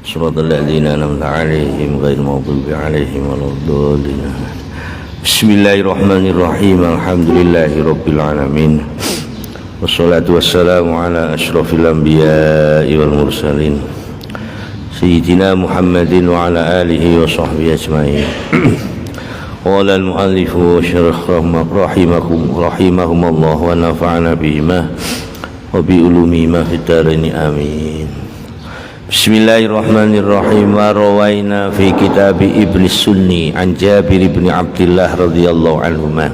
صراط الذين أنعمت عليهم غير المغضوب عليهم ولا الضالين. Bismillahirrahmanirrahim. Alhamdulillahi rabbil alamin. Wassalatu wassalamu ala asyrafil anbiya'i wal mursalin Sayyidina Muhammadin wa ala alihi wa sahbihi ajma'in. Qala al-muallifu wa rahimahumullah wa nafa'ana bihima wa bi ulumihima fid dharain amin. Bismillahirrahmanirrahim. Wa rawaina fi kitab Ibn Sunni an Jabir ibn Abdullah radhiyallahu anhuma.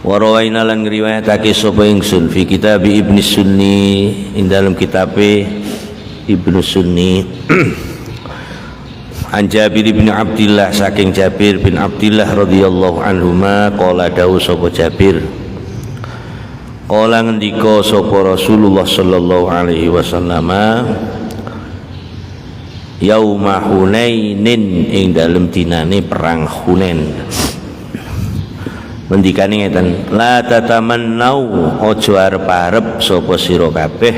Wa rawaina lan riwayatake sapa ingsun fi kitab Ibn Sunni ing dalam kitabe Ibn Sunni an Jabir ibn Abdullah saking Jabir bin Abdullah radhiyallahu anhuma qala dawu sapa Jabir qala ngendika sapa Rasulullah sallallahu alaihi wasallam yauma Hunainin ing dalem dinane perang Hunain mendikane ngeten la tatamannau aja arep-arep sapa sira kabeh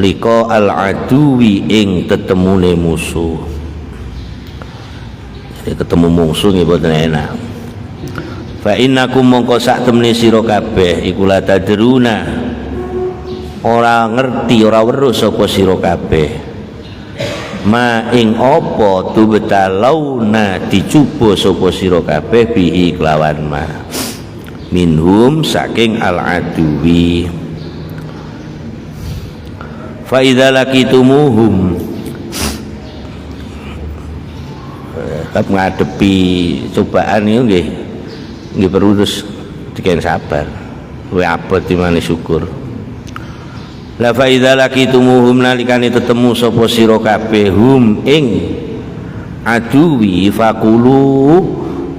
liko al aduwi ing tetemune musuh. Jadi ketemu musuh nggih boten enak. Fa innakum mongko sak temene sira kabeh iku la tadruna ora ngerti ora weruh sapa sira kabeh ma ing apa tubtalauna dicuba sapa sira kabeh bihi kelawan ma minhum saking al aduwi. Fa idza laqitumuhum kap ngadepi cobaan niku nggih perlu terus diken sabar luwih abot dimane syukur. La fa idza laqitumuhum nalikane tetemu sapa sira kabeh hum ing aduwi faqulu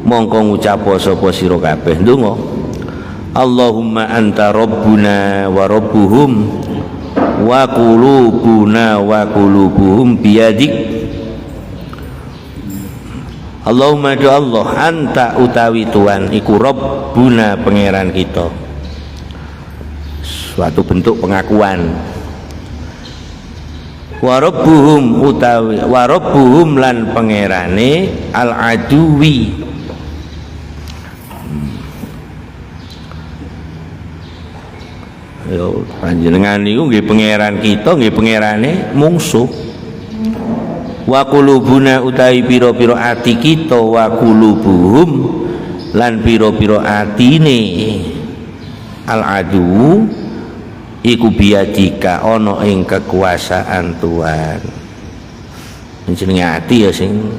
mongko ngucap sapa sira kabeh ndonga Allahumma anta rabbuna wa rabbuhum wa qulubuna wa qulubuhum biyadik. Allahumma do Allah anta utawi Tuhan iku Rabbuna pangeran kita. Suatu bentuk pengakuan. Wa rabbuhum utawi wa rabbuhum lan pangerane al aduwi. Yo panjenengan niku nggih pangeran kita nggih pangerane mungsuh. Wa qulubuna utawi pira-pira ati kita wa qulubuhum lan pira-pira atine al adu iku biadika ana ing kekuasaan Tuhan. Jenenge ati ya sing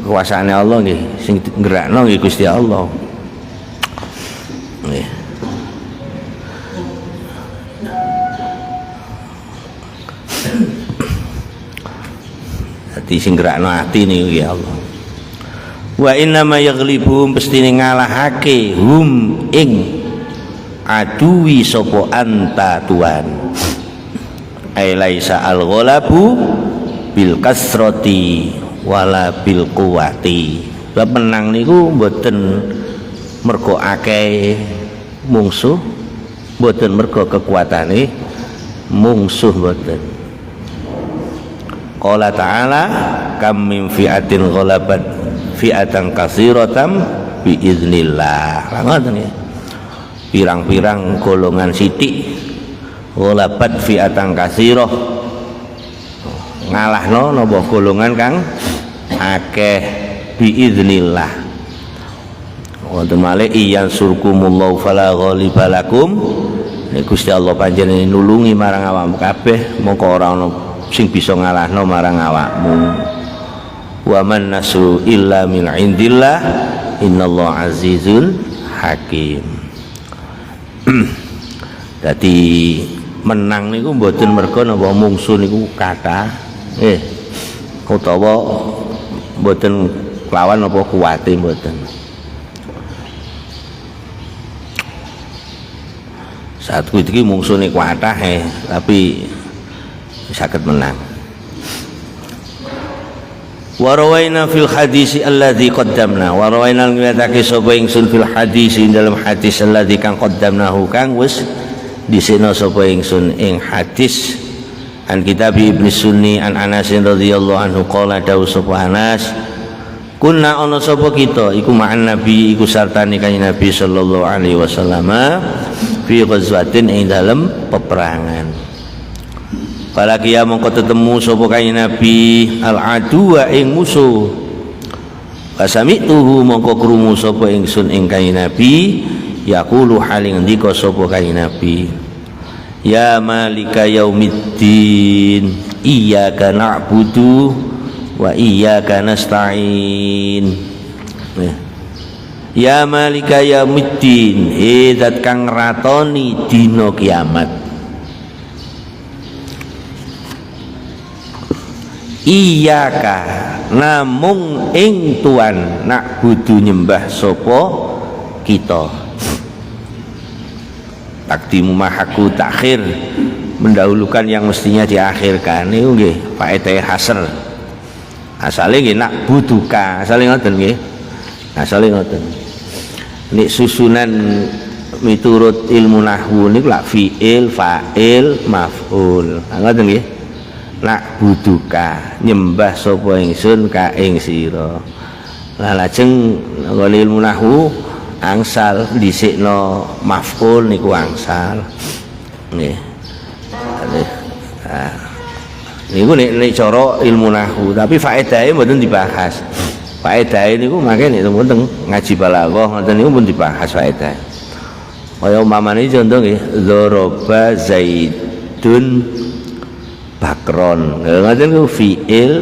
kekuasaane Allah nggih sing nggerakno nggih Gusti Allah. Nggih. Sing gerakno ati niku ya Allah. Wa inna ma yaghlibuhum pestine ngalahake hum ing aduwi sapa anta Tuhan. Ai laisa al ghalabu bil kasrati wala bil quwati. Lah menang niku mboten mergo akeh mungsuh, mboten mergo kekuatane mungsuh mboten. Qala ta'ala kam min fi'atin ghalabat fi'atan katsiratan bi iznillah. Ngoten ya. Pirang-pirang golongan sithik ghalabat fi'atan katsirah ngalahno napa golongan kang akeh bi iznillah. Wonten malih iyan surkumullahu fala ghalibalakum. Nek Gusti Allah panjenengan nulungi marang awakmu kabeh mongko ora ana sing bisa ngalahno marang awakmu. Wa man nasru illa min indillah innallaha azizul hakim. Dadi menang niku mboten mergo napa mungsuh niku kathah utawa mboten kelawan apa kuwate mboten. Saat iki mungsune kuatah tapi saged menang. Warawaina fil hadis alladzi qaddamna, warawaina ngriwayatake sapa ingsun fil hadis dalam hadis alladzi kang qaddamnahu kang wis disena sapa ingsun ing hadis an kitab Ibnu Sunni an Anas radhiyallahu anhu qala dawu sapa Anas kunna ana sapa kita iku ma'an nabi iku sartane kanjeng Nabi sallallahu alaihi wasallam fi ghazwatin ing dalem peperangan. Kala kia mongko tetemu sapa kanjeng Nabi al aduwa ing musuh. Kasamituhu mongko krungu sapa ingsun ing kanjeng Nabi yaqulu haling ndika sapa kanjeng Nabi ya malika yaumiddin iyyaka na'budu wa iyyaka nasta'in. Ya malika yaumiddin zat kang ratoni dina kiamat. Iyyaka namung ing Tuhan nak budu nyembah sapa kita. Takdimu mahaku takhir mendahulukan yang mestinya diakhirkan niku nggih faedah hasr. Asale nggih nak buduka, asale ngoten nggih. Asale ngoten. Nek susunan miturut ilmu nahwu niku lak fiil, fa'il, maf'ul. Ngoten nggih. Nak buduka nyembah sapa ingsun ka ing sira. Lah lajeng ngene ilmu nahwu angsal dhisikno maf'ul niku angsal. Nggih. Niku nek cara ilmu nahwu, tapi faedahe mboten dibahas. Faedahe niku mangke nek wonten ngaji balaghah ngoten niku pun dibahas faedah. Kaya umpamane contoh nggih, dzaraba zaidun bakron. Ngoten niku fiil,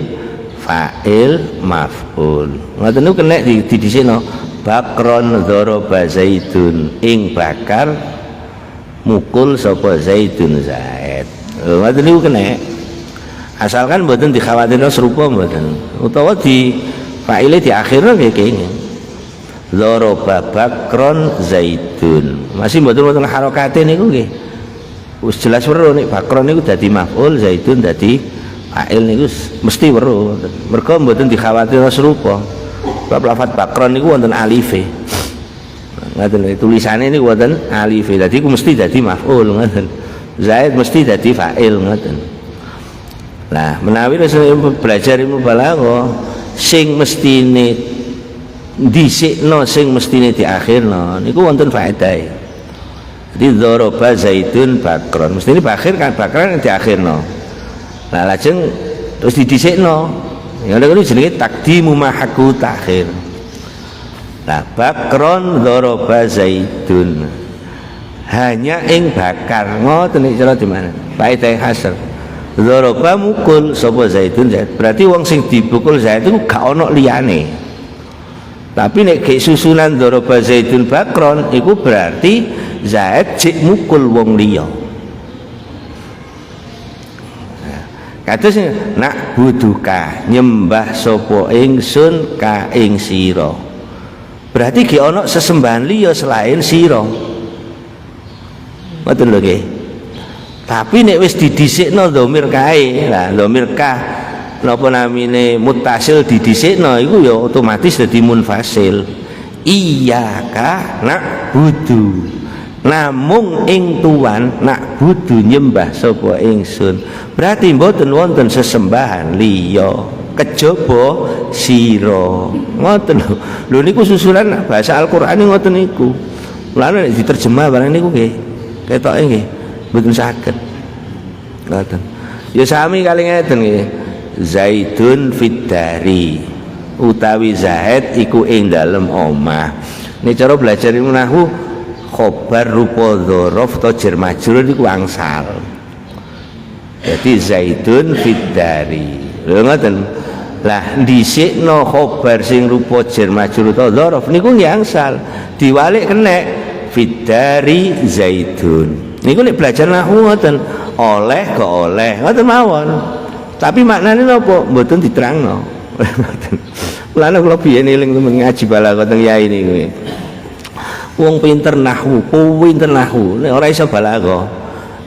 fa'il, maf'ul. Ngoten niku kena didhisikno bakron dzaraba zaidun ing bakar mukul sapa zaidun zaid. Ngoten niku kena. Asalkan mboten dikhawatirno serupa mboten. Utawa di faile di akhirnya kayak gini dzaraba bakron zaidun masih mboten harokate niku nggih wis jelas weruh nek bakron niku dadi maf'ul zaidun dadi fa'il niku mesti weruh mergo mboten dikhawatirno serupa bab lafaz bakron niku wonten alife ngoten tulisane niku wonten alife dadi ku mesti dadi maf'ul ngoten zaid mesti dadi fa'il ngoten. Nah menawi belajar ilmu balaghah sing mestine dhisikno sing mestine diakhirno niku wonten faedah. Jadi dzaraba zaidun bakron mestine bakron diakhirno. Nah lajeng terus didhisikno. Ya niku jenenge takdimu mahaku takhir. Nah bakron dzaraba zaidun hanya ing bakar ngoten iki cara di mana? Faedah hasr. Dzaraba mukul sapa zaidun zaid. Berarti wong sing dipukul zaid itu gak ono liyane. Tapi nek gek susunan dzaraba zaidun bakron iku berarti zaid jek mukul wong liya. Kados nak buduka nyembah sapa ingsun ka ing sira. Berarti gek ono sesembahan liya selain sira. Ngoten lho nggih. Tapi nek wis didhisikno dhamir kae lah dhamir ka napa namine muttasil didhisikno iku ya otomatis dadi munfasil. Iyyaka na'budu namung ing Tuhan na'budu nyembah sapa ingsun berarti mboten wonten sesembahan liya kejaba sira ngoten lho niku susulan bahasa Al-Qur'an ngoten niku lan nek diterjemah barang niku nggih ketoke nggih mboten saged ngoten ya sami kali ngeten nggih zaidun fiddari utawi zaid iku ing dalem omah nek cara belajar ilmu nahwu khobar rupa dzaraf ta jar majrur iku angsal jadi zaidun fiddari lho ngoten lah dhisikno khobar sing rupa jar majrur ta dzaraf niku nggih angsal diwalik kenek fiddari zaidun niku nek belajar nahwu ngoten oleh ke oleh ngoten mawon Tapi maknane napa? Mboten diterangno. Mulane kula biyen eling temen ngaji balaghah teng yai niku. Wong pinter nahwu, pinter nahwu, nek ora iso balaghah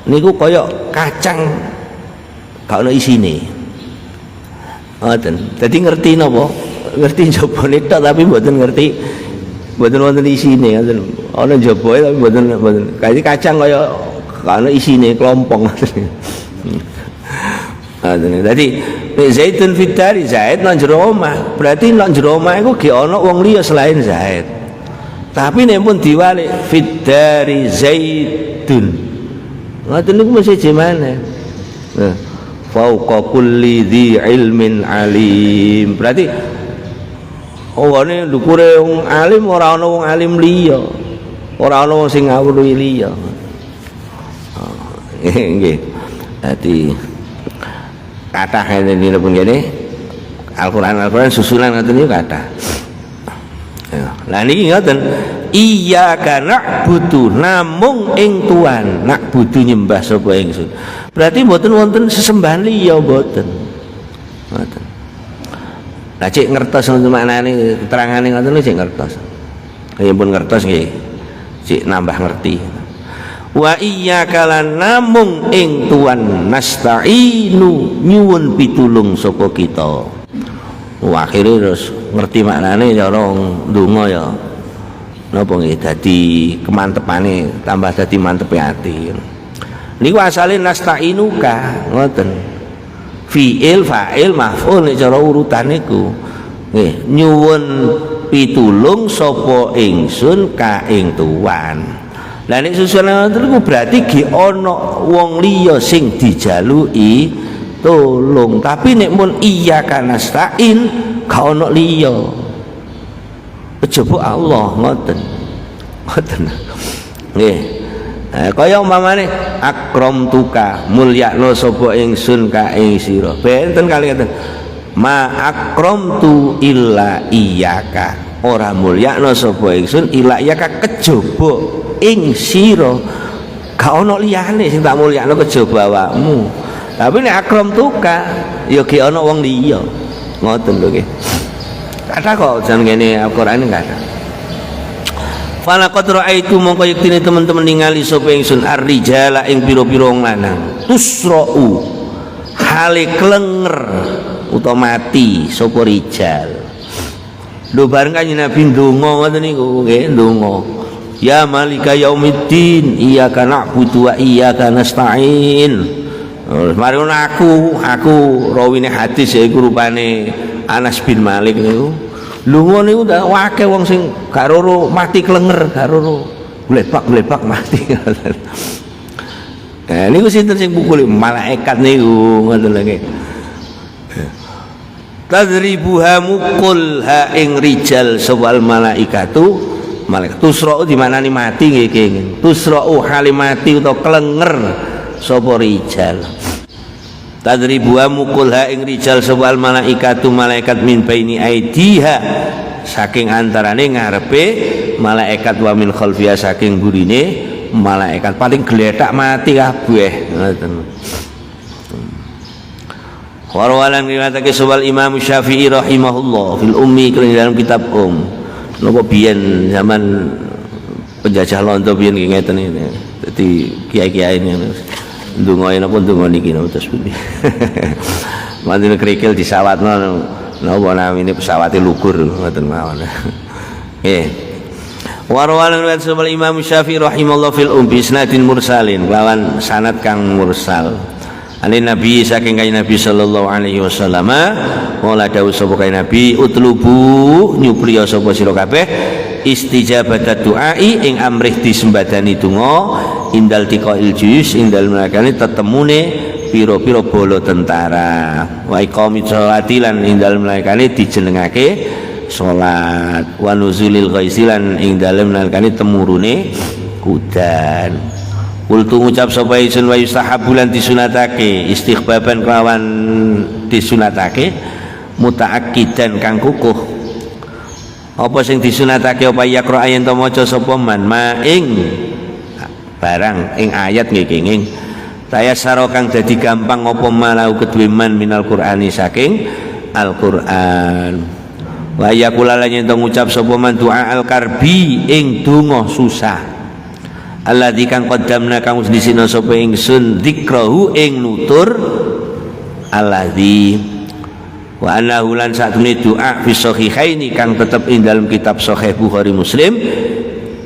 niku kaya kacang gak ono isine. Ngoten. Dadi ngerti napa? Ngerti njabane tok tapi mboten ngerti mboten wonten isine ngoten. Ana njabae tapi mboten kaya kacang kaya gak ono isine klompong ngoten. Jadi Zaidun fitari, Zaid nang jero omah. Berarti nang jero omah iku ge ana wong liya selain Zaid. Tapi nek pun diwalik fitari Zaidun. Ngoten niku mesti jemane. Nah, fauqa kulli dzi ilmin alim. Berarti wane ndukure wong alim ora ana wong alim liya. Ora ana wong sing ngawruhi liya. Nggih. Dadi kathah ngene pun kene Al-Qur'an susulan ngoten niku kathah. Lah niki ngoten iyyaka na'budu namung ing Tuhan na'budu nyembah sapa ingsun. Berarti mboten wonten sesembahan liya mboten. Ngoten. Lah cek ngertos ngoten maknane terangane ngoten lho cek ngertos. Kaya pun ngertos nggih. Cek nambah ngerti. Wa iyyaka lan namung ing Tuhan nasta'inu nyuwun pitulung sapa kita. Akhire terus ngerti maknane cara ndonga ya. Napa nggih dadi kemantepane tambah dadi mantepe ati. Niku asale nasta'inuka ngoten. Fi'il fa'il maf'ul nek cara urutan niku. Nggih nyuwun pitulung sapa ingsun ka ing Tuhan. Lah nek susulan ngoten berarti ge ana wong liya sing dijaluki tolong. Tapi nek mun iyyaka nasta'in gak ana liya. Kejaba Allah ngoten. Ngoten. Nggih. Kaya umpamane akramtuka mulyakno sapa ingsun ka ing sira. Benten kali ngaten. Ma akramtu illa iyyaka. Ora mulyakno sapa ingsun illa iyyaka kejaba ing sira gak ana liyane sing tak mulyakno kejaba awakmu. Tapi nek akramtuka ya ge ana wong liya. Ngoten lho nggih. Kata kok jan ngene Al-Qur'an enggak ada. Fala qad ra'aitu mongko yektine teman-teman ningali sapa ingsun ar-rijala ing pira-pira wong lanang. Tusra'u hale klenger utawa mati sapa rijal. Lho bareng kanjeng Nabi ndonga ngoten niku nggih ndonga. Ya malika yaumiddin iyyaka na'budu wa iyyaka nasta'in. Mari aku rawine hadis yaiku rupane Anas bin Malik niku. Lunga niku akeh wong sing gak roro mati klenger, gak roro blepak mati. Niku sinten sing pukul malaikat niku ngoten lho nggih. Tadribuha mukulha ing rijal sawal malaikatu. Malaikat tusra'u dimanani mati nggih kenging. Tusra'u halimati utawa klenger sapa rijal. Tadribuha mukulha ing rijal sawal malaikatu malaikat min baini aidiha saking antarane ngarepe malaikat wa min khalfiha saking burine malaikat paling gletak mati kabeh ngoten. Warwalan riwayatake sawal Imam Syafi'i rahimahullah fil ummi dalam kitab napa biyen zaman penjajah londo biyen ngeten iki. Dadi kiai-kiai ini ndonga napa ndonga niki terus pundi. Mandine krikil disawatno napa namine pesawate lugur ngoten mawon. Nggih. Warwalan riwayat sawal Imam Syafi'i rahimahullah fil ummi isnadin mursalin lawan sanad kang mursal. Ani Nabi saking kanjeng Nabi sallallahu alaihi wasallam mula dawuh sapa kanjeng Nabi utlubu nyupriya sapa sira kabeh istijabat du'ai ing amrih disembadani donga indal tiqail juyus indal melakane tetemune pira-pira bala tentara wa iqamit sholati lan indal melakane dijenengake salat wa nuzulil ghaisilan ing dalem melakane temurune udan. Kultu ngucap sapa ingsun wa yustahabbu lan disunatake istighbaban kelawan disunatake mutaakkidan kang kukuh. Apa sing disunatake apa yaqra yen to maca sapa man ma ing barang ing ayat nggih kenging tayassara kang dadi gampang apa malau kedue man minal Qur'ani saking Al-Qur'an. Wa yaqula lan yen ngucap sapa man doa al-karbi ing donga susah. Alladzi kang qaddamna kang wis disina sapa ingsun dzikrahu ing nutur alladzi wa annahu lan satune doa fi sahihaini kang tetep ing dalam kitab Sahih Bukhari Muslim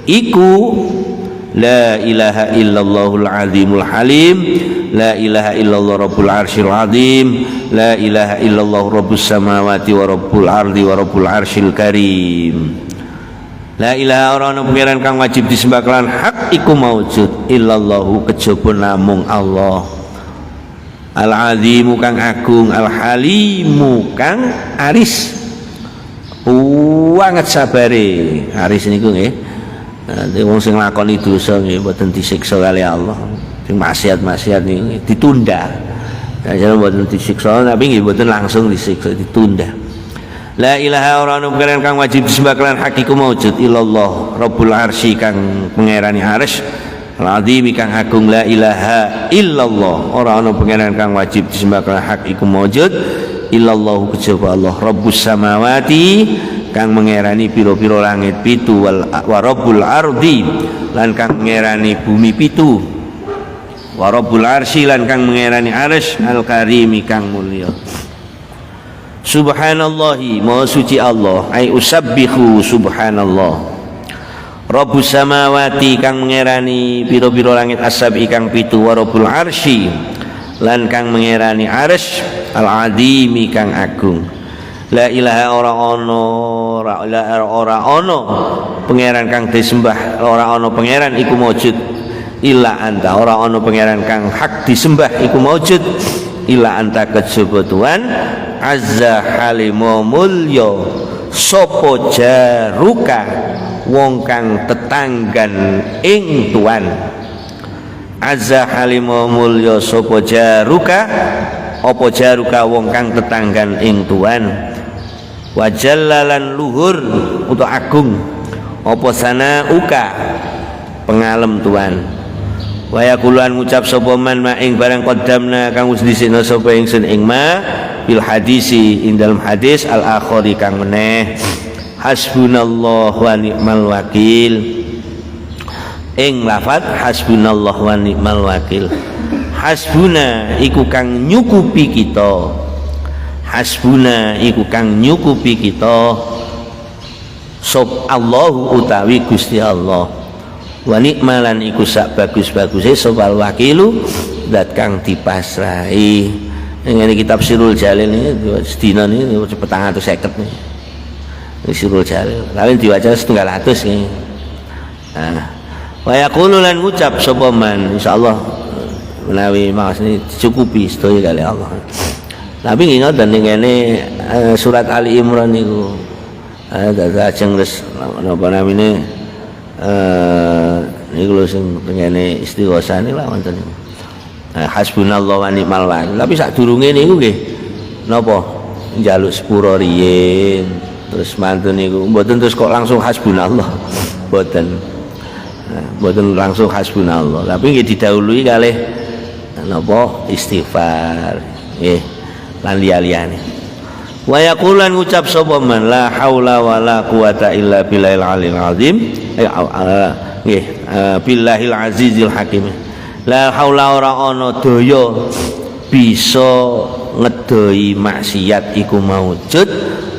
iku la ilaha illallahul azimul halim la ilaha illallah rabbul arsyil azim la ilaha illallah rabbus samawati wa rabbul ardi wa rabbul arsyil karim. La ilaha ora ana pangeran kang wajib disembah kelawan hak iku maujud illallahu kejaba namung Allah. Al azimu kang agung, al halimu kang aris banget sabare. Aris niku nggih wong sing lakoni dosa nggih mboten disiksa kali Allah. Sing maksiat-maksiat niku ditunda. Jangan mboten disiksa tapi nggih mboten langsung disiksa, ditunda. La ilaha ora ana pangeran kang wajib disembah kelawan hakiku maujud illallah rabbul arsy kang pangerane arsy al-azim kang agung. La ilaha illallah ora ana pangeran kang wajib disembah kelawan hakiku maujud illallah kejaba Allah rabbus samawati kang mengerani piro-piro langit pitu wa rabbul ardi lan kang mengerani bumi pitu wa rabbul arsy lan kang mengerani arsy al-karimi kang mulya. Subhanallahi maha suci Allah ai usabbihu subhanallah rabbus samawati kang mengerani piro-piro langit asab kang pitu wa rabbul arsy lan kang mengerani arsy al-azimi kang agung. La ilaha ora ono pangeran kang disembah ora ono pangeran iku maujud illa anta ora ono pangeran kang hak disembah iku maujud illa anta kejaba Tuhan azza halimu mulya sapa jaruka wong kang tetanggan ing Tuhan. Azza halimu mulya sapa jaruka apa jaruka wong kang tetanggan ing Tuhan. Wa jallalan luhur utawa agung apa sanauka pengalem Tuhan. Wa yaquluan ngucap sapa man ma ing barang qaddamna kang wis dhisikna sapa ingsun ing ma bil hadisi ing dalam hadis al akhiri kang meneh hasbunallah wa ni'mal wakil ing lafaz hasbunallah wa ni'mal wakil. Hasbuna iku kang nyukupi kita, hasbuna iku kang nyukupi kita sop Allahu utawi Gusti Allah wa ni'malan iku sak bagus-baguse sopal wakilu zat kang dipasrahi. Ini kitab Sirul Jalil ini sedina ini petang 150 nih. Ini Sirul Jalil. Lalu diwaca 100 nih. Nah, wa yaqulu lan ngucap sapa man insyaallah menawi maos ini dicukupi sedaya kali Allah. Tapi ngoten ngene surat Ali Imran niku ajeng wis napa namine niku lho sing pengene istighosane lah wonten niku. Hasbunallah wa ni'mal wakil. Tapi sadurunge niku nggih napa njaluk sepuro riyin terus mantun niku mboten terus kok langsung hasbunallah mboten. Mboten langsung hasbunallah tapi nggih didahului kalih napa istighfar nggih lan liya-liyane. Wa yaqulan ngucap sapa man la haula wala quwata illa billahil aliyil azim nggih billahil azizil hakim. La haula ora ana daya bisa ngedoi maksiat iku maujud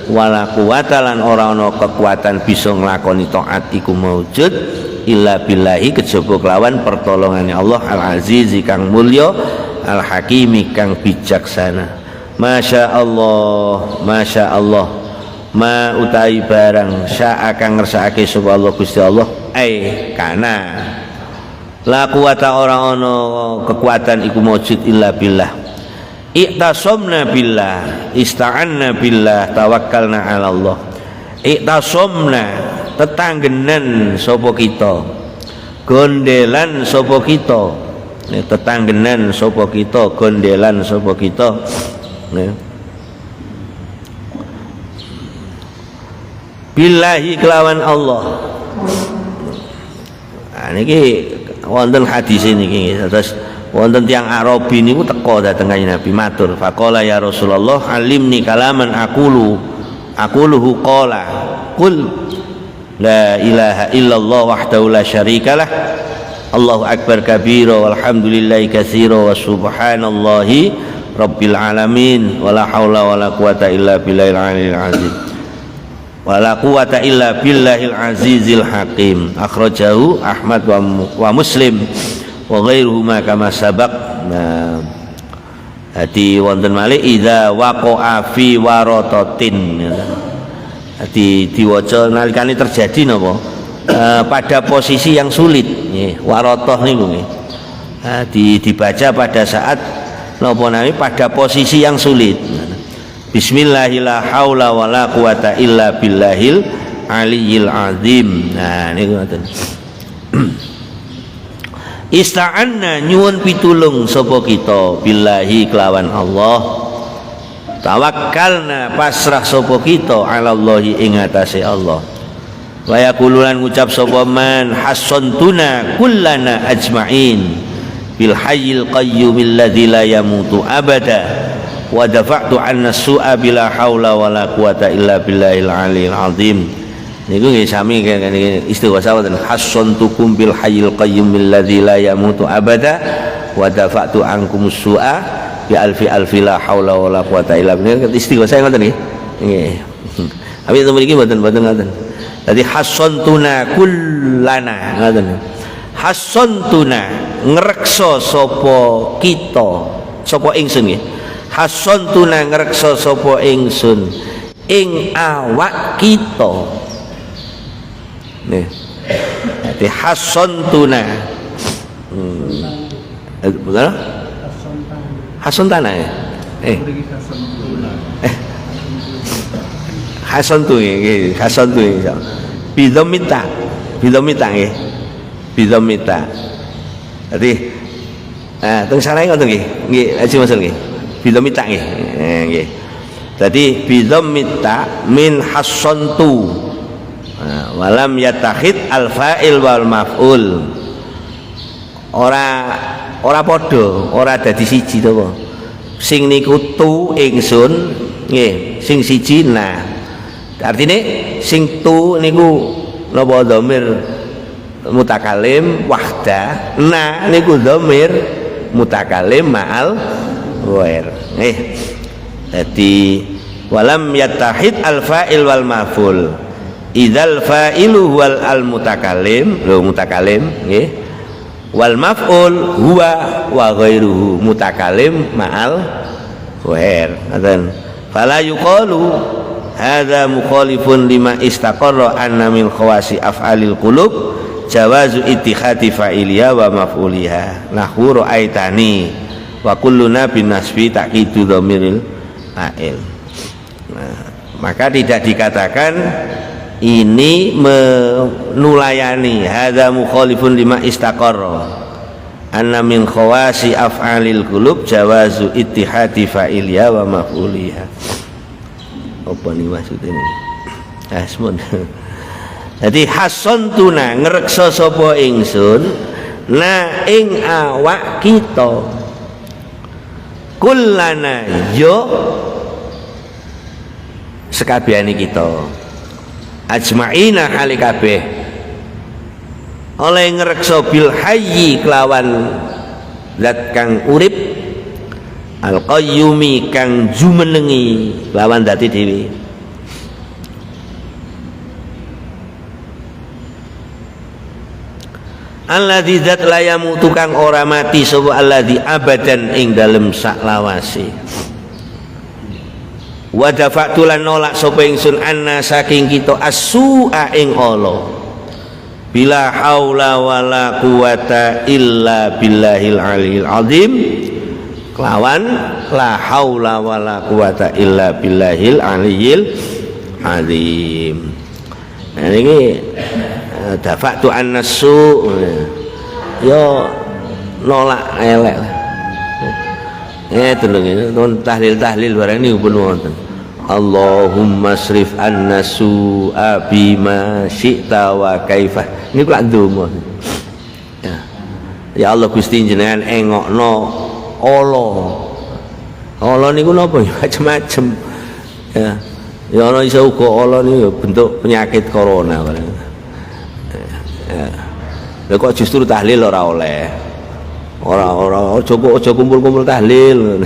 wala quwata lan ora ana kekuatan bisa nglakoni taat iku maujud illa billahi kejaba kelawan pertolongane Allah al-aziz kang mulya al-hakimi kang bijaksana. Masya Allah ma utai barang syaa kang ngersakake sapa Allah Gusti Allah kana la quwata ora ana kekuatan iku maujud illa billah. Iktasamna billah ista'anna billah tawakkalna ala Allah. Iktasamna tetanggenan sapa kita gondelan sapa kita tetanggenan sapa kita gondelan sapa kita billahi kelawan Allah. Nah niki wonten hadis niki terus wonten tiyang Arabi niku teka dhateng Kanjeng Nabi matur, faqala ya Rasulullah alimni kalaman aquluhu qala qul la ilaha illallah wahdahu la syarikalah Allahu akbar kabira walhamdulillahi katsira wa subhanallahi rabbil alamin wala haula wala quwata illa billahil aliyil azim wala quwata illa billahil azizil hakim akhrajahu Ahmad wa Muslim wa ghairuhuma kama sabaq. Nah, hadi wonten malih idza waqa'a fi waratatin, hadi diwaca nalikane terjadi napa pada posisi yang sulit nggih, waratah niku nggih. Dibaca pada saat napa nami pada posisi yang sulit. Bismillahil la haula wala quwata illa billahil aliyil azim. Nah niku ngoten. Ista'anna nyuwun pitulung sapa kita billahi kelawan Allah. Tawakkalna pasrah sapa kita ala Allahi ing atase Allah. Wa yaqululan ngucap sapa man hassantuna kullana ajma'in bil hayyil qayyumil ladzi la yamutu abada wa dafa'tu 'anna su'a bila haula wala quwata illa billahil aliyil azim. Niku nggih sami istighosa wonten hassantukum bil hayyil qayyumil ladzi la yamutu abada wa dafa'tu 'ankumus su'a bi alfi la haula wala quwata illa billah. Istighosa ngoten nggih. Nggih. Tapi mriki mboten ngoten. Dadi hassantuna kullana ngoten. Hassantuna ngreksa sapa kita, sapa ingsun nggih. Hassantuna ngreksa sapa ingsun ing awak kita. Nih. Dadi hassantuna. Betul? Hassantana ya? Hasantu nggih, hasantu nggih. Bidzamita nggih. Bidzamita. Dadi teng sareng ngoten nggih. Nggih, aji maksud nggih. Bidzamita nggih. Nggih. Dadi bidzamita min hasantu. Walam yatakhid al fa'il wal maf'ul. Ora padha, ora dadi siji to apa. Sing niku tu ingsun nggih, sing siji nah. Artinya sing tu niku napa dhamir mutakalim wahda, na niku dhamir mutakalim ma'al ghair. Jadi walam yattahid al fa'il wal maf'ul. Idzal fa'ilu wal al mutakalim, lho mutakalim nggih. Wal maf'ul huwa wa ghairuhu mutakalim ma'al ghair. Ngoten. Fala yuqalu hadza mukhalifun lima istaqarra anna min khawasi af'alil qulub jawazu ittikhadi fa'iliha wa maf'uliha nahwu ra'aitani wa kulluna bin nasbi taqidu dhamiril fa'il. Nah, maka tidak dikatakan ini menulayani hadza mukhalifun lima istaqarra anna min khawasi af'alil qulub jawazu ittihadi fa'iliha wa maf'uliha. Apa nih maksudnya ini? Asmun. Jadi hasantuna ngreksa sapa ingsun na ing awak kita kullana yo sekabehane kita ajma'ina hali kabeh oleh ngreksa bil hayyi kelawan zat kang urip al qayyumi kang jumenengi lawan dati dewi alladzi zat layamu tukang ora mati sapa alladzi abadan ing dalem saklawase wa dafa'tu lan nolak sapa ingsun anna saking kita as-su'a ing Allah bila haula wala quwata illa billahil aliyil azim kelawan la haula wala quwata illa billahil aliyil azim. Nah ini dafa'tu annasu yo nolak elek lah. Tulung tahlil barang ini pun wonten. Allahumma srif annasu bima syi'ta wa kaifa. Ini kula ndonga. Ya. Ya Allah Gusti jenengan engokno ala niku napa ya macam-macam ya. Ya ana iso uga ala niku bentuk penyakit corona barang. Ya. Lha kok justru tahlil ora oleh. Ora aja kumpul-kumpul tahlil.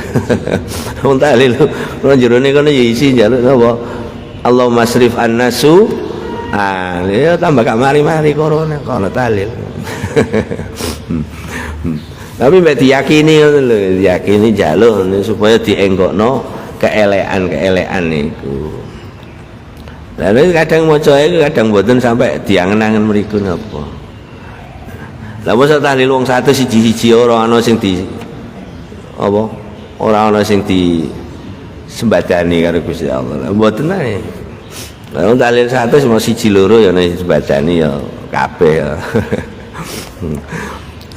Wong tahlil ora jerone kono ya isi njaluk napa? Allahumma masrif annasu. Ah, ya tambah gak mari-mari corona kono tahlil. Tapi mbek diyakini ngono lho, diyakini njaluk supaya dienggokno keelekan-keelekan niku. Lah kadang maca iku kadang mboten sampai diangen-angen mriku napa. Lah mosok tahlil wong 100 siji-siji ora ana sing di apa? Ora ana sing di sembadani karo Gusti Allah. Mboten ae. Lah wong tahlil 100 mau siji loro ya nek sembadani ya kabeh ya.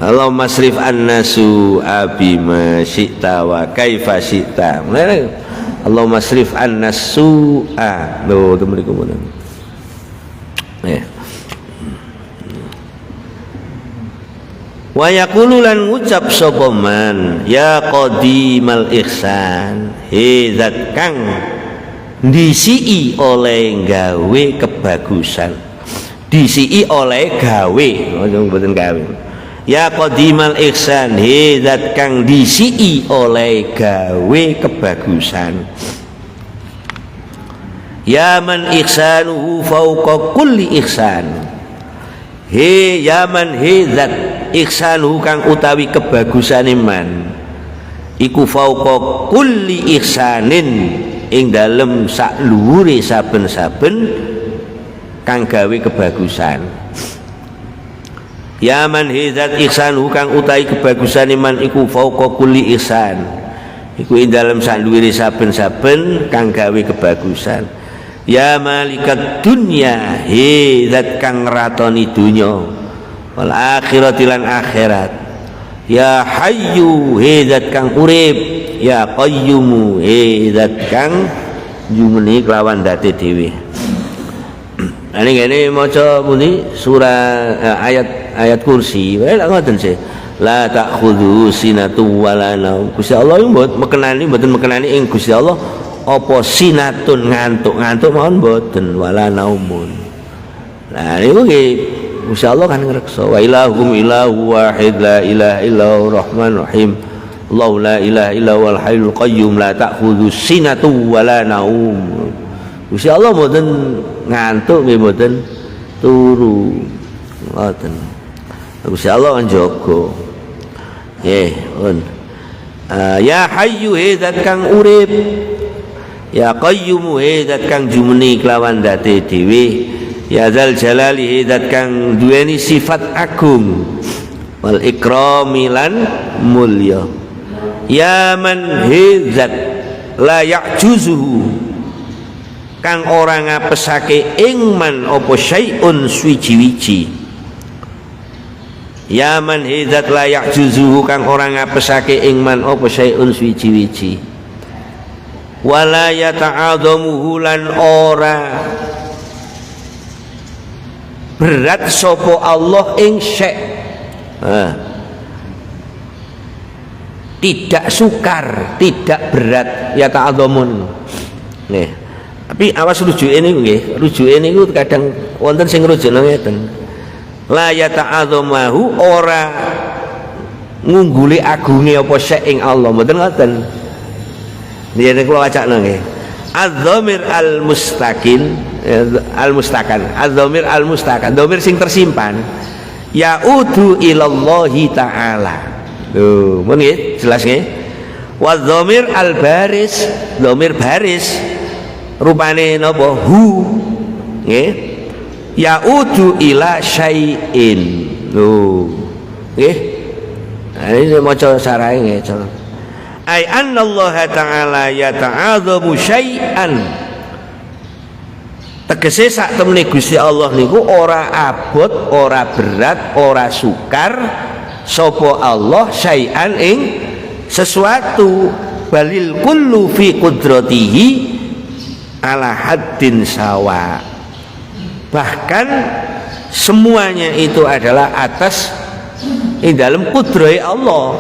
Allahumma masrif annasu abima syi'ta wa kaifa syi'ta. Allahumma masrif annasu lho temriku ngono. Wa yaqulu lan ngucap sapa man ya qadimal ihsan he zat kang disii oleh gawe kebagusan, disii oleh gawe mboten gawe. Ya qadimal ihsan he zat kang disii oleh gawe kebagusan, ya man ihsanuhu fauqa kulli ihsan he ya man he zat ihsanuhu kang utawi kebagusan iman iku fauqa kulli ihsanin ing dalem sak luhure saben-saben kang gawe kebagusan. Ya man hidzat ihsanuhu kang utawi kebagusan iman iku fauqa kulli ihsan iku ing dalem sak luhure saben-saben kang gawe kebagusan. Ya malikat dunya hidzat kang ratoni dunya wal akhirati lan akhirat. Ya hayyu hidzat kang urip, ya qayyumu hidzat kang jumeni kelawan date dhewe. Ane ngene maca muni surah ayat kursi wae lak ngoten sih. La ta'khudhu sinatu wala naum. Gusti Allah mboten mekenani ing Gusti Allah apa sinatun ngantuk-ngantuk mawon mboten wala naumun. Nah niku nggih Gusti Allah kan ngreksa wa ilahum ilahu wahid la ilaha illallah rahmanur rahim. Allahu la ilaha illa wal hayyul qayyum la ta'khudhu sinatu wala naum. Gusti Allah mboten ngantuk nggih mboten turu. Ngoten. Gusti Allah kan jaga. Nggih, pun. Ya hayyu zat kang urip. Ya qayyum zat kang jumeni kelawan date dhewe. Ya dzal jalali zat kang duweni sifat agung wal ikrami lan mulya. Ya man zat la ya'juzuhu kang ora ngapesake ing man apa syai'un swiji-wiji. Ya man hidzat la ya'juzuhu kang ora ngapesake ing man apa syai'un swiji-wiji. Wala yata'adhamuhu lan ora berat sapa Allah ing syai'. Tidak sukar, tidak berat ya ta'adhamun. Nih. Tapi awas rujuke niku nggih, rujuke niku kadang wonten sing rujukna ngeten. La yata'adzamahu ora ngungguli agunge apa syek ing Allah, mboten ngoten. Yen kula wacana nggih. Az-dhamir al-mustaqil al-mustakan, az-dhamir al-mustakan, dhamir sing tersimpan. Ya'udu ilallahi ta'ala. Lho, mun nggih, jelas nggih. Wa dhamir al-baris, dhamir baris rupane napa hu nggih yaudu ila syai'in lho nggih ini maca sarahe nggih ai annallaha ta'ala yata'adzamu syai'an tegese sak temene Gusti Allah niku ora abot ora berat ora sukar sapa Allah syai'an ing sesuatu balil kullu fi qudratihi ala haddin sawa, bahkan semuanya itu adalah atas ing dalem kudrahe Allah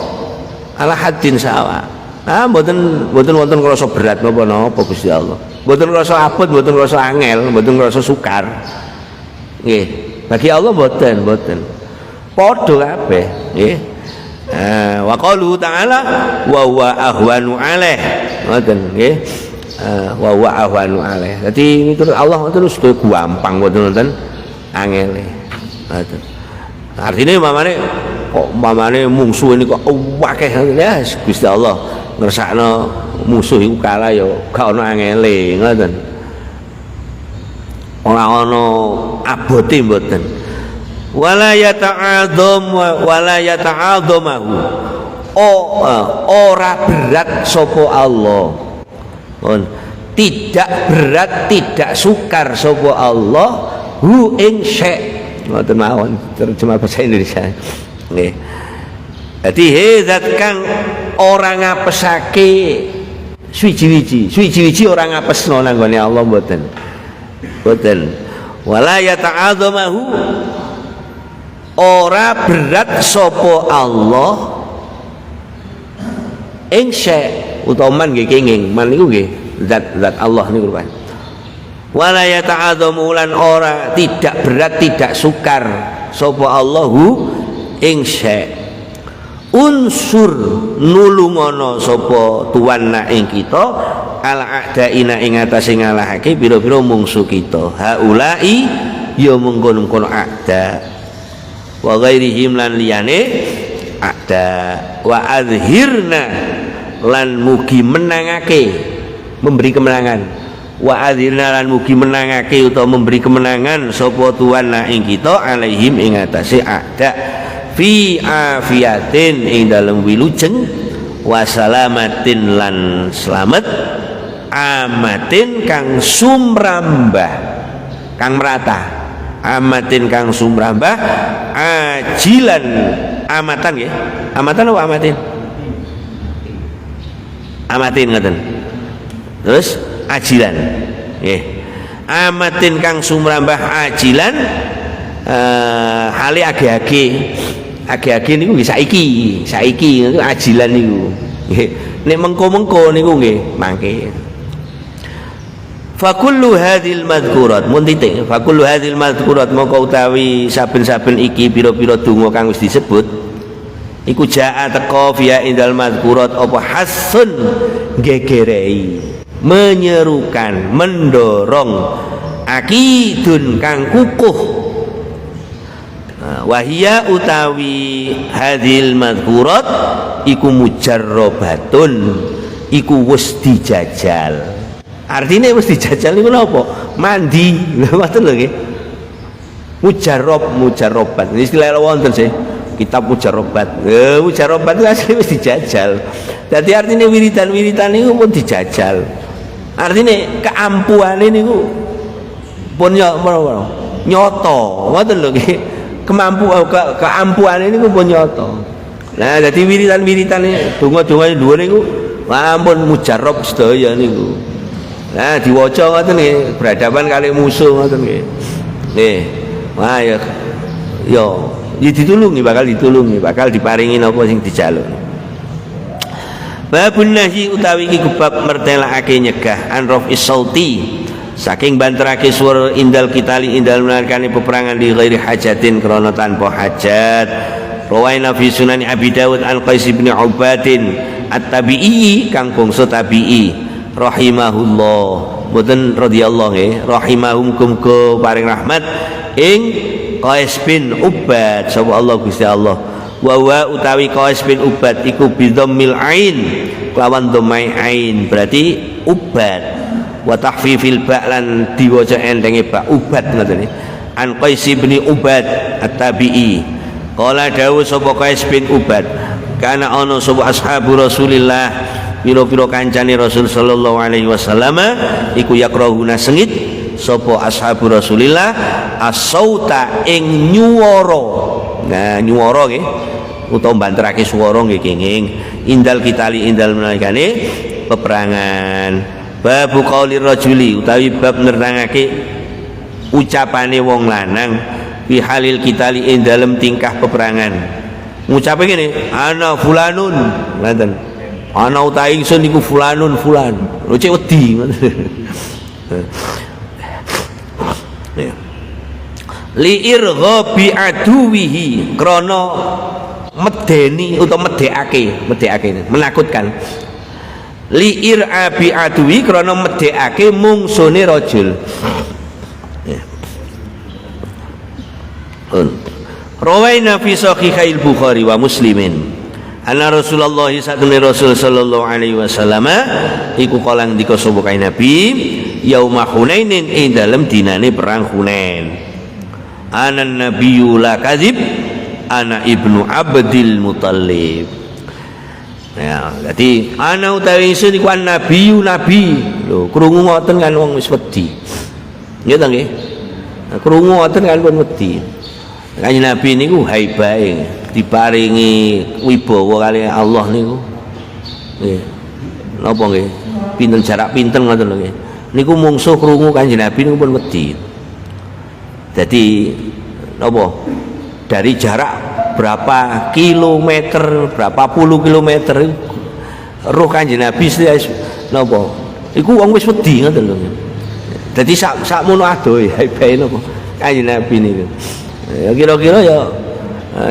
ala haddin sawa. Mboten wonten krasa berat napa-napa Gusti Allah. Mboten krasa abot, mboten krasa angel, mboten krasa sukar. Nggih. Bagi Allah mboten. Padha kabeh, nggih. Wa qalu ta'ala wa huwa ahwanu alaih. Ngoten nggih. Wa huwa ahwanu alaih. Dadi miturut Allah terus gampang mboten angele. Ngoten. Artine mamane mungsuh ini kok akeh ya Gusti Allah ngersakno musuh iku kalah ya gak ana angele ngoten. Ora ana abote mboten. Wala yata'adzamahu. Ora berat sapa Allah. Tidak berat, tidak sukar sapa Allah hu ing syai'. Ngoten mawon terjemah bahasa Indonesia. Nggih. Dadi zat kang ora ngapesake suwiji-wiji ora ngapesno nang gone Allah mboten. Wala yata'adzamahu, ora berat sapa Allah ing syai' utawa man nggih kenging man niku nggih zat Allah niku kan. Wala yata'adzamu lan ora tidak berat tidak sukar sapa Allahu ing syai'. Unsur nulungono sapa tuwanna ing kita ala a'daina ing atase ngalahake pira-pira mungsuh kita. Haulai ya mengkono-kono a'da wa ghairihim lan liyane a'da wa azhirna lan mugi menangake memberi kemenangan wa azhirna lan mugi menangake utawa memberi kemenangan sapa tuwanna ing kita alaihim ing atase a'da fi afiatin ing dalem wilujeng wa salamatin lan slamet amatin kang sumrambah kang merata amatin kang sumrambah ajilan amatan nggih amatan apa amatin ngoten terus ajilan nggih amatin kang sumrambah ajilan hale age-age niku nggih saiki niku ajilan niku nggih nek mengko-mengko niku nggih mangke. Fa kullu hadhil madhkurat mun titik fa kullu hadhil madhkurat moko utawi saben-saben iki pira-pira donga kang wis disebut iku jaa teka via indal madhkurat apa hasun gegerei menyerukan mendorong akidun kang kukuh wahia utawi hadhil madhkurat iku mujarrabatun iku wis dijajal. Artinya wis dijajal niku napa? Mandi. Ngoten lho nggih. Mujarrabat. Istilah wonten sih. Kitab mujarrabat. Mujarrabat itu asli wis dijajal. Dadi artinya wiridan-wiridan niku pun dijajal. Artinya keampuane niku pun nyoto. Ngoten lho nggih. Keampuane niku pun nyoto. Nah, dadi wiridan-wiridane donga-donga dhuwur niku ampun mujarrab sedaya niku. Nah, diwaca ngoten nggih, berhadapan kali musuh ngoten nggih. Nggih. Wah ya ditulungi, bakal diparingi napa sing dijaluk. Babun nahyi utawi iki bab mertelakake nyegah an raf'is sauti saking banterake swara indal kitali indal menarikane peperangan di ghairi hajatin krana tanpa hajat. Rawaina fi sunani Abi Dawud an Qais bin Ubadin at-Tabi'i kang bangsa Tabi'i rahimahullah mboten radhiyallahu nggih rahimahum muga paring rahmat ing Qais bin Ubad sapa Allah Gusti Allah wa utawi Qais bin Ubad iku bidhammil ain lawan dhammai ain berarti Ubad wa tahfifil ba lan diwaca entenge ba Ubad ngoten an Qais bin Ubad at-Tabi'i qala dawu sapa Qais bin Ubad kana ana sapa ashabu Rasulillah pira-pira kancane Rasul sallallahu alaihi wasallam iku yakrahuna sengit sapa ashabu Rasulillah as-sauta ing nyuwara. Nah nyuwara nggih utawa banterake swara nggih kenging indal kitali indal menalikane peperangan. Babu qauli rajuli utawi bab nerangake ucapane wong lanang fi halil kitali ing dalem tingkah peperangan ngucape ngene, ana fulanun, ngoten. Ana utahe ingsun niku fulanun fulan. Lho cek wedi ngoten. Li irghabi aduwihi, krana medeni utawa medekake menakutkan. Li irabi aduwi, krana medekake mungsune rajul. Rawaina fi sahihail Bukhari wa Muslimin anna Rasulullah Rasul sallallahu alaihi wasallam iku kalang dika sapa kae Nabi yauma Hunainin ing dalem dinane perang Hunain. Anan nabiyyu la kadzib ana ibnu Abdil Muthalib. Ya, jadi ana utawi ingsun iku nabiyyu nabi. Lho, krungu ngoten kan wong wis wedi. Nggih ta nggih? Krungu ngoten kan pun wedi. Kanjeng Nabi niku haibahe diparingi wibawa kali Allah niku. Nggih. Napa nggih? Pinten jarak pinten ngoten lho nggih. Niku mungsuh krungu Kanjeng Nabi niku pun wedi. Jadi napa? Dari jarak berapa kilometer, berapa puluh kilometer roh Kanjeng Nabi napa? Iku wong wis wedi ngoten lho. Dadi sakmono adohe haibahe napa? Kanjeng Nabi niku. Ya kira-kira ya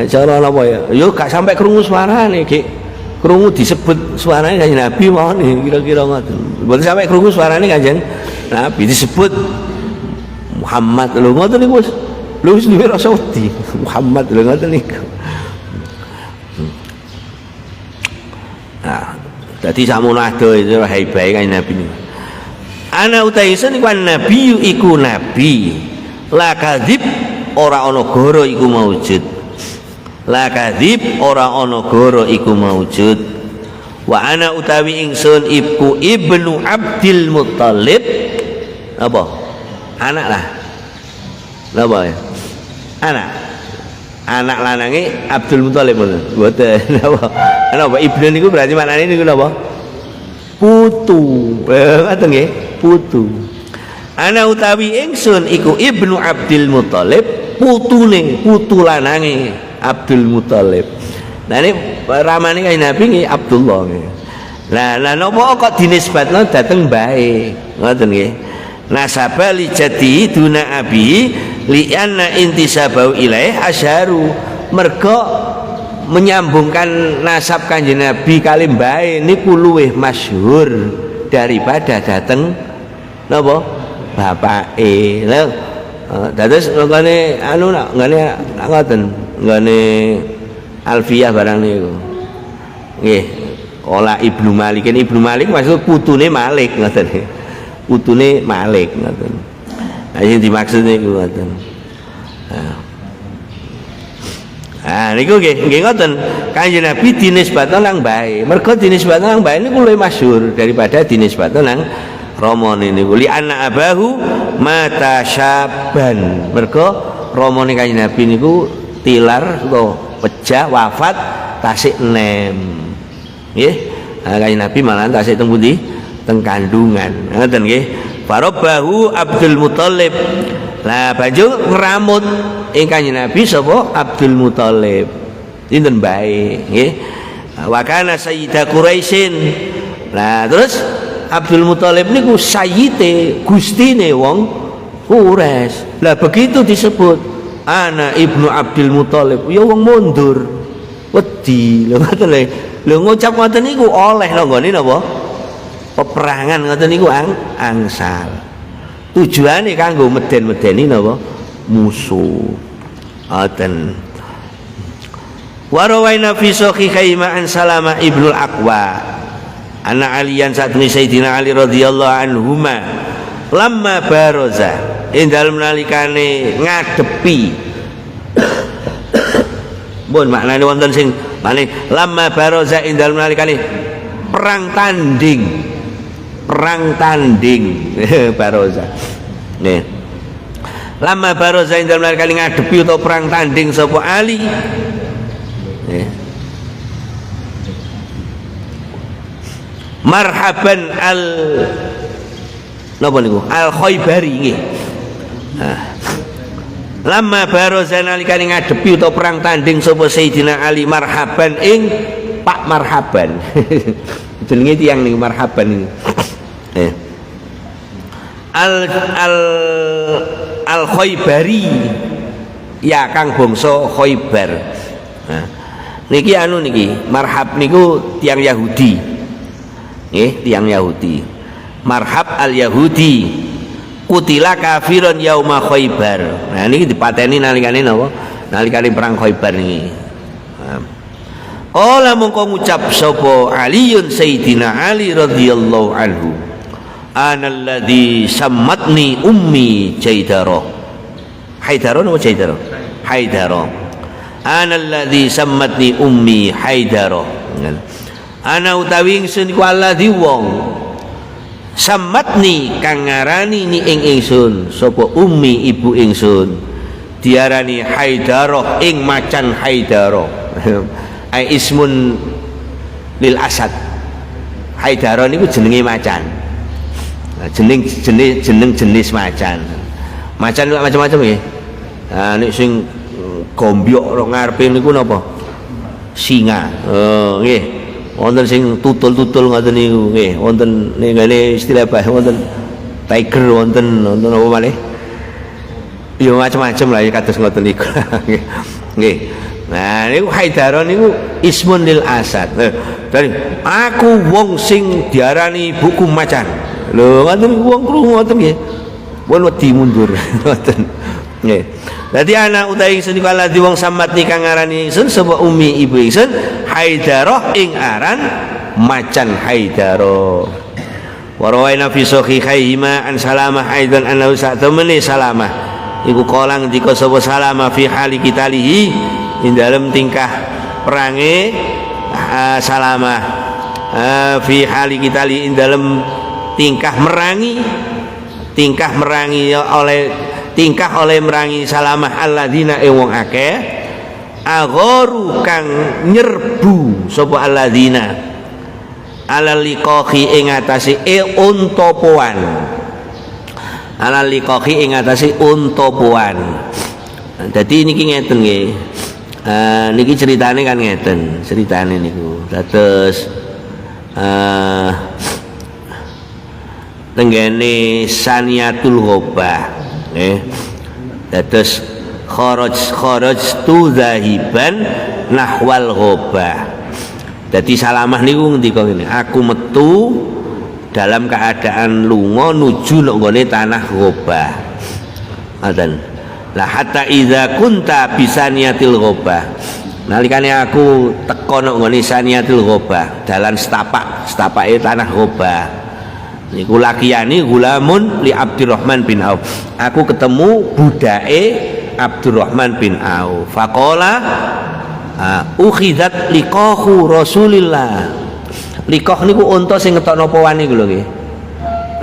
cara apa ya? Yo gak sampai krungu suarane, Ki. Krungu disebut suarane Kanjeng Nabi mawon kira-kira ngoten. Mboten sampai krungu suarane Kanjeng Nabi disebut Muhammad lho ngoten niku wis duwe rasa wedi. Muhammad lho ngoten niku. Nah, dadi sakmono adoh itu haibahe Kanjeng Nabi niku. Ana utaisen iku nabi iku nabi. La kadzib ora ana goro iku maujud. La kadzib ora ana goro iku maujud. Wa ana utawi ingsun iku ibnu Abdil Muthalib. Apa? Anak lah. Napa ya? Anak lanange Abdul Muthalib mboten. Napa? Napa ibnu niku berarti maknane niku napa? Putu. Ngoten nggih, putu. Ana utawi ingsun iku ibnu Abdil Muthalib, putu lanange Abdul Muthalib. Nah ini ramane Kanjeng Nabi nggih Abdullah nggih. Lah napa kok dinisbatno dhateng mbahe? Ngoten nggih. Nasaba li jati duna abi li anna intisabau ilaih asharu. Mergo menyambungkan nasab Kanjeng Nabi kali mbahe niku luwih masyhur daripada dhateng napa? Bapake. Lha dados ngene anu ngene ngoten, ngene Alfiyah barang niku. Nggih, Qala Ibnu Malik. Ibnu Malik maksud putune Malik ngoten. Putune Malik ngoten. Nah sing dimaksud niku ngoten. Niku nggih ngoten. Kanjeng Nabi dinisbatno nang bae. Mergo dinisbatno nang bae niku luwih masyhur daripada dinisbatno nang Romone niku li anak abahu mata syaban. Mergo romone Kanjeng Nabi niku tilar utawa pejah wafat tasik nem. Nggih. Kanjeng Nabi malahan tasik teng pundi? Teng kandungan. Ngoten nggih. Farabahu Abdul Muthalib. Lah banjur ngramut ing Kanjeng Nabi sapa? Abdul Muthalib. Dinten bae nggih. Wa kana sayyidah Quraisyin. Lah terus Abdul Muthalib niku sayyite gustine wong Quraisy. Lah begitu disebut ana ibnu Abdul Muthalib, ya wong mundur. Wedi lho ngoten lho. Lho ngucap ngoten niku oleh lho nggone napa? Peperangan ngoten niku angsal. Tujuane kanggo meden-medeni napa? Musuh. Ngoten. Wa rawaina fi sahihain an Salamah ibnul Aqwa. Anak Aliyan satune Sayyidina Ali radhiyallahu anhuma lamma baraza indal nalikane ngadepi pun maknane wonten sing malih lamma baraza indal nalikane perang tanding baraza nih lamma baraza indal nalikane ngadepi utawa perang tanding sapa Ali marhaban al napa niku al Khaybari nggih. Lama baroza nalikane ngadepi utawa perang tanding sapa Sayyidina Ali marhaban ing Pak Marhaban. Jenenge tiyang niku marhaban niku. Al Khaybari ya kang bangsa Khaybar. Nah, niki anu niki marhab niku tiang Yahudi. Nggih, tiang Yahudi. Marhab al Yahudi kutila kafiron yauma Khaybar. Nah niki dipateni nalikane napa? Nalikane perang Khaybar niki. Qala mongko ngucap sapa Aliun Sayyidina Ali radhiyallahu anhu. Analladzi sammatni ummi Jaidara. Haidara napa Jaidara? Haidara. Analladzi sammatni ummi Haidara. Ana utawi ingsun iku alladzi wong sammatni kang ngarani ni ing ingsun sapa ummi ibu ingsun diarani Haidara ing macan Haidara. Ai ismun lil asad. Haidara niku jenenge macan. Jeneng jenis macan. Macan itu macam-macam ya. Nah, nek sing gombyok ro ngarepe niku napa? Singa. Oh, nggih. Wonten sing tutul-tutul ngoten niku nggih. Wonten ning ngene istilah bah wonten tiger wonten apa malih? Ya macam-macam lah ya kados ngoten niku. Nggih. Nah, niku Haidara niku ismun lil asad. Dari aku wong sing diarani buku macan. Lho ngoten wong krungu ngoten nggih. Pun wedi mundur ngoten. Nggih. Dadi anak utawi ingsun iku alladzi wong sammatni kang ngarani ingsun sapa umi ibu ingsun Haidarah ing aran macan Haidara. Wa rawaina fi sahihaihima an Salamah aidan annahu sa'tamani Salamah. Iku kala ngendika sapa Salamah fi hali kitalihi ing dalem tingkah perange Salamah fi hali kitali ing dalem tingkah merangi oleh merangi Salamah alladzina wong akeh agharu kang nyerbu sapa alladzina alal liqahi ing atase untopoan alal liqahi ing atase untopoan. Dadi niki ngeten nggih. Niki ceritane kan ngeten ceritane niku dados tenggene Saniyatul Ghobah dados kharaj tu zahiban nahwal Ghobah. Dadi Salamah niku ngendika ngene, aku metu dalam keadaan lunga nuju nek nggone tanah Ghobah. Ngoten. Lah hatta idza kunta bisaniyatil Ghobah. Nalikane aku teka nek nggone Saniyatil Ghobah, dalan setapake tanah Ghobah. Niku lakiyani gulamun li Abdurrahman bin Auf. Aku ketemu budake Abdurrahman bin Auf. Faqala ukhidat liqahu Rasulillah. Liqah niku unta sing ngetokno pawane iku lho nggih.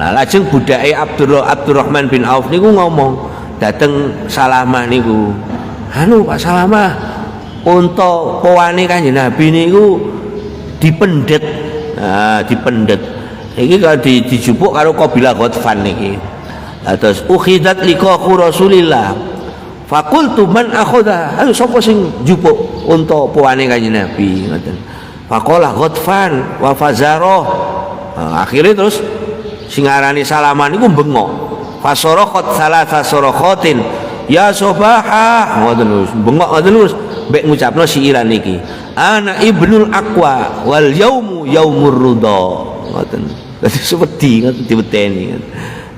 Nah, lajeng budake Abdurrahman bin Auf niku ngomong dateng Salamah niku. Anu Pak Salamah, unta pawane Kanjeng Nabi niku dipendet. Nah, dipendet. Iki kalau dijupuk karo kabilah Ghatfan niki. Terus ukhidat liqahu Rasulillah. Faqultu man akhadha? Ayo sapa sing jupuk unta pawane Kanjeng Nabi ngoten. Faqala Ghatfan wa Fazarah. Akhirnya terus sing arani Salamah niku bengok. Fasarakhat salasa sarakhatin ya Subahah ngoten terus bengok ngoten terus mbek ngucapno siiran niki. Ana ibnul Aqwa wal yaumu yaumur ridha ngoten. Dadi wedi ngoten diweteni.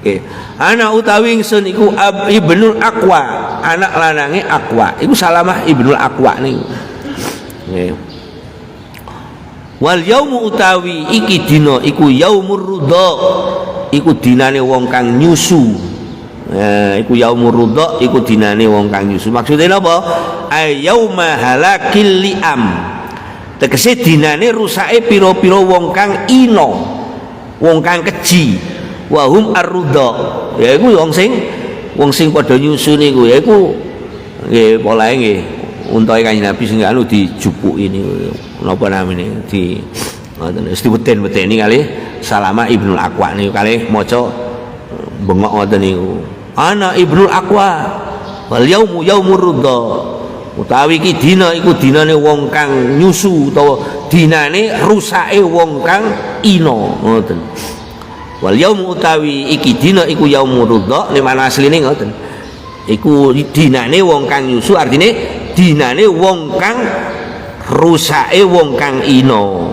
Nggih. Ana utawi ingsun iku ibnul Aqwa, anak lanange Aqwa. Iku Salamah ibnul Aqwa niku. Nggih. Wal yaumu utawi iki dina iku yaumur ridha. Iku dinane wong kang nyusu. Iku yaumur ridha iku dinane wong kang nyusu. Maksude napa? Ay yauma halakil liam. Tegese dinane rusake pira-pira wong kang ina. Wong kang keji. Wa hum ar-ridha. Ya iku wong sing padha nyusu niku ya iku nggih polahe nggih untahe Kanjeng Nabi sing anu dijupuki niku. Napa namine di ngoten wis diweden-wedeni kalih Salamah ibnul Aqwa niku kalih maca bengok ngoten niku. Ana ibnul Aqwa Wal yaumu yaumur ridha. Utawi iki dina iku dinane wong kang nyusu utawa dinane rusake wong kang ina, ngoten. Wal yaumu utawi iki dina iku yaumur ridha, nek mana asline ngoten. Iku dinane wong kang nyusu, artine dinane wong kang rusake wong kang ina.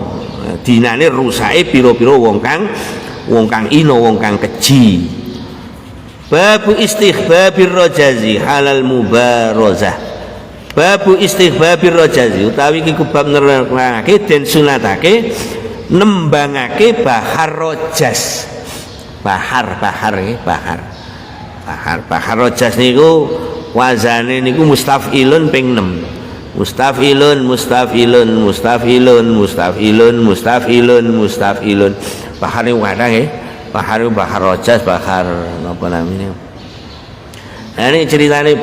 Dinane rusake pira-pira wong kang ina, wong kang keji. Babu istighbabir rajazi halal mubarazah. Babu istighbabir rajazi utawi iki bab nerangake den sunatake nembangake bahar rojas. Bahar rojas niku wazane niku mustafilun ping 6. Mustafilun. Bahar niku kadang nggih. Bahar rojas, bahar apa namanya? Nah, ini ceritane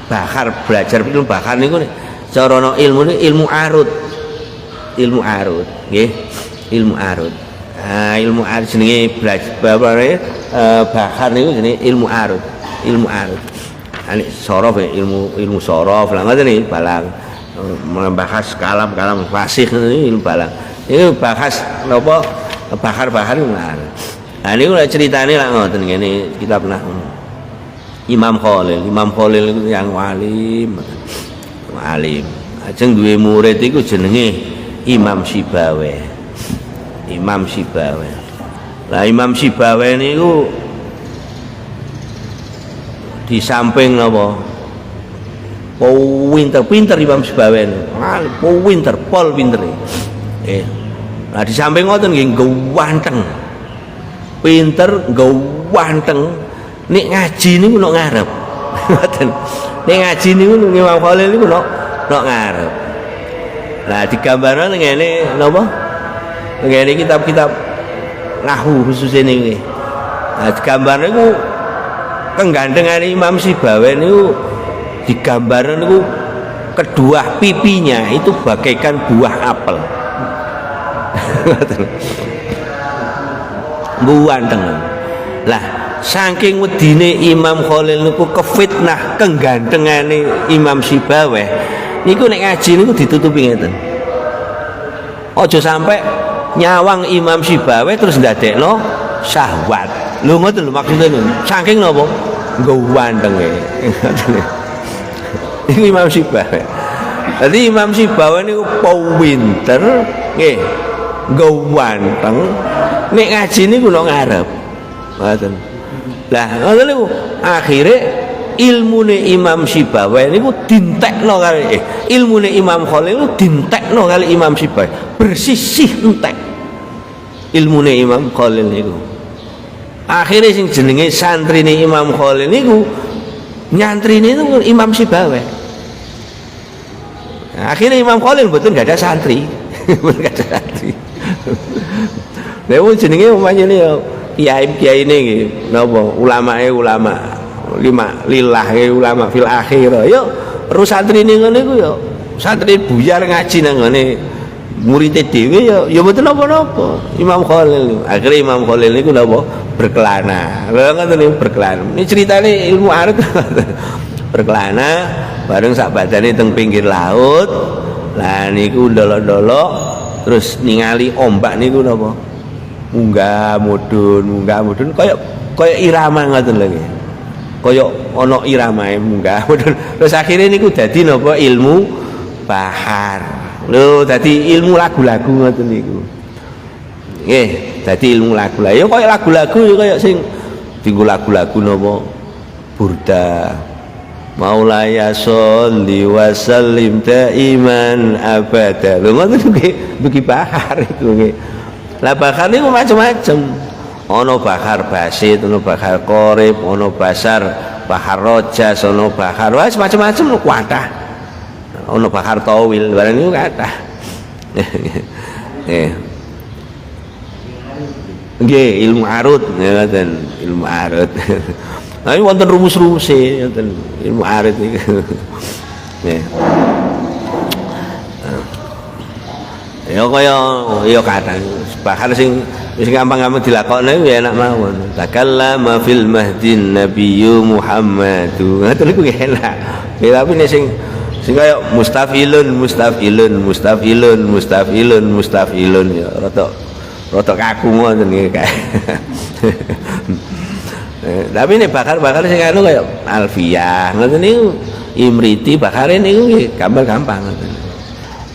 bahar belajar ilmu bahar niku cara ilmu ini ilmu arut, nggih. Ilmu arut. Ilmu arut jenenge bahar niku jenenge ilmu arut. Ini sorof ya, ilmu sorof lah ngoten iki balang membahas kalam fasih ilmu balang. Ini bahas napa bahar itu arut. Nah ini udah ceritanya lah ngoten ngene kitab nah Imam Khalil itu yang walim. Ajeng duwe murid iku jenenge Imam Sibawe. Lah Imam Sibawe niku di samping napa? Pinter Imam Sibawe niku. Pol pinter. Lah di samping ngoten nggih ganteng. Pinter, ganteng. Nek ngaji niku nok ngarep. Ngoten. Nek ngaji niku Imam Khalil niku nok ngarep. Lah digambarno ngene napa? Ngene kitab-kitab nahwu khusus niki. Nah digambarno niku kegandengane Imam Sibawe niku digambarno niku kedua pipinya itu bagaikan buah apel. Ganteng. Lah saking wedine Imam Khalil niku kefitnah kegandengane Imam Sibawe niku nek ngaji niku ditutupi ngeten. Aja sampai nyawang Imam Sibawe terus ndadekno syahwat. Lho ngoten lho maksudnya niku. Saking napa? Gantenge. Iku Imam Sibawe. Jadi Imam Sibawe niku pinter nggih. Ganteng. Nek ngaji niku nok ngarep. Ngoten. Lah ngoten niku akhire ilmune Imam Sibawe niku dintekno kali ilmune Imam Khalil niku dintekno kali Imam Sibawe. Bersisih entek. Ilmune Imam Khalil niku. Akhire sing jenenge santrine Imam Khalil niku nyantrine niku Imam Sibawe. Akhirnya Imam Khalil betul gak ada santri. Gak ada santri. Lha jenenge umpamane ya kiai ini nggih napa ulama lillah ulama fil akhir ya terus santri ning ngene iku ya santri buyar ngaji nang ngene murid dhewe ya mboten napa-napa Imam Khalil akhirnya Imam Khalil niku napa berkelana lha ngoten niku berkelana ini ceritane ilmu arut berkelana bareng sak badane teng pinggir laut lah niku ndolok-ndolok terus ningali ombak niku napa munggah mudhun kaya irama ngoten lho nggih. Kaya ana iramae munggah mudhun. Terus akhire niku dadi napa ilmu bahar. Lho dadi ilmu lagu-lagu ngoten niku. Nggih, dadi ilmu lagu-lagu. Ya kaya lagu-lagu ya kaya sing dienggo lagu-lagu napa burda. Maulaya sholli wa sallim daiman abada. Lho ngoten nggih, bagi bahar itu nggih. Lah bahar niku macam-macam. Ana bahar basit, ana bahar qorib, ana bahar rojas, ana bahar wis macam-macam kuatah. Ana bahar tawil, barang niku kathah. Nggih, ilmu arut ngoten, ilmu arut. Nah, wonten rumus-rumuse ngoten ilmu arut niku. Nggih. Ya kaya ya kadang bahkan sing gampang-gampang dilakokne ya enak mawon. Takallama fil mahdin nabiyyu Muhammadu. Ngoten niku enak. Ya tapi nek sing kaya mustafilun ya rada kaku ngoten iki kae. Tapi nek bakar sing anu kaya alfiyah ngoten niku imriti bakare niku nggih gampang-gampang ngoten.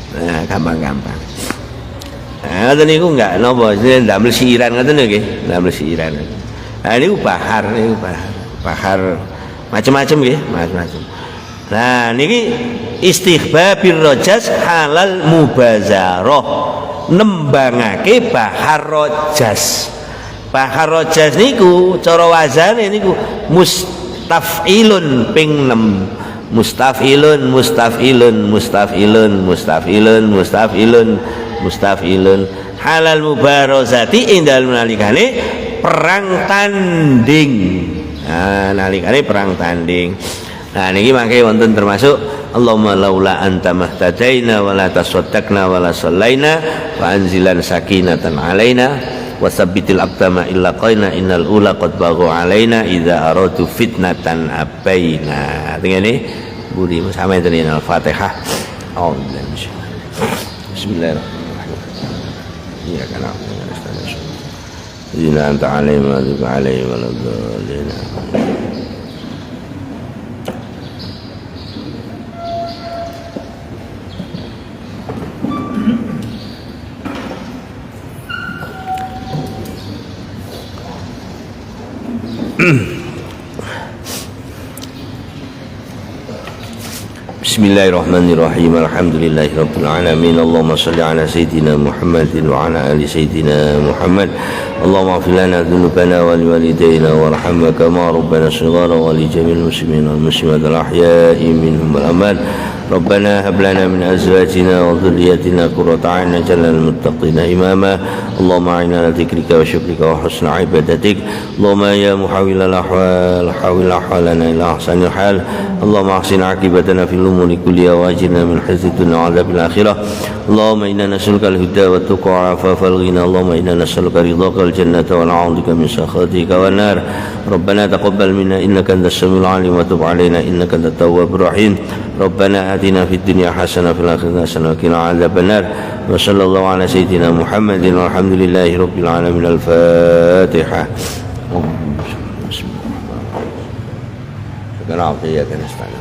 Nah, gampang-gampang. Nah, ngoten niku enggak napa ndamel siiran ngoten nggih, ndamel siiran. Nah, niku bahar macam-macam nggih, macam-macam. Nah, niki istihbabir rojas halal mubazarah. Nembangake bahar rojas. Bahar rojas niku cara wazane niku mustafilun ping 6. Mustafilun halal mubarazati indal nalikane perang tanding. Nah, nalikane perang tanding. Nah niki mangke wonten termasuk Allahumma laula anta mahtadaina wala tasaddaqna wala sallaina wa anzilan sakinatan alaina wa sabbitil aqdama illa qaina innal ula qad baghu alaina idza aradu fitnatan abaina. Tengene budi sampeyan tenan Al-Fatihah. Bismillahirrahmanirrahim. Ya kana Inna anta alim wa alayhi wa ladhalina. Bismillahirrahmanirrahim. Alhamdulillahi rabbil alamin. Allahumma shalli ala sayyidina Muhammadin wa ala ali sayyidina Muhammad. Allahumma ighfir lana dhunubana wa liwalidayna warhamna kama rabbana shighara wa li jami'il muslimin wal muslimat al ahya'i minhum wal amwat. ربنا هب لنا من أزواجنا وذرياتنا قرة أعين واجعلنا للمتقين إماما اللهم أعنا على ذكرك وشكرك وحسن عبادتك اللهم يا محول الأحوال حول أحوالنا إلى أحسن الحال اللهم أحسن عاقبتنا في الأمور كلها وأجرنا من خزي الدنيا وعذاب الآخرة اللهم إنا نسألك الهدى والتقى والعفاف والغنى اللهم إنا نسألك رضاك والجنة ونعوذ بك من سخطك والنار ربنا تقبل منا إنك أنت السميع العليم وتب علينا إنك أنت التواب الرحيم ربنا آتنا في الدنيا حسنة وفي الآخرة حسنة وقنا عذاب النار وصلى الله على سيدنا محمد والحمد لله رب العالمين. الفاتحة. بسم الله الرحمن الرحيم. إياك نستعين.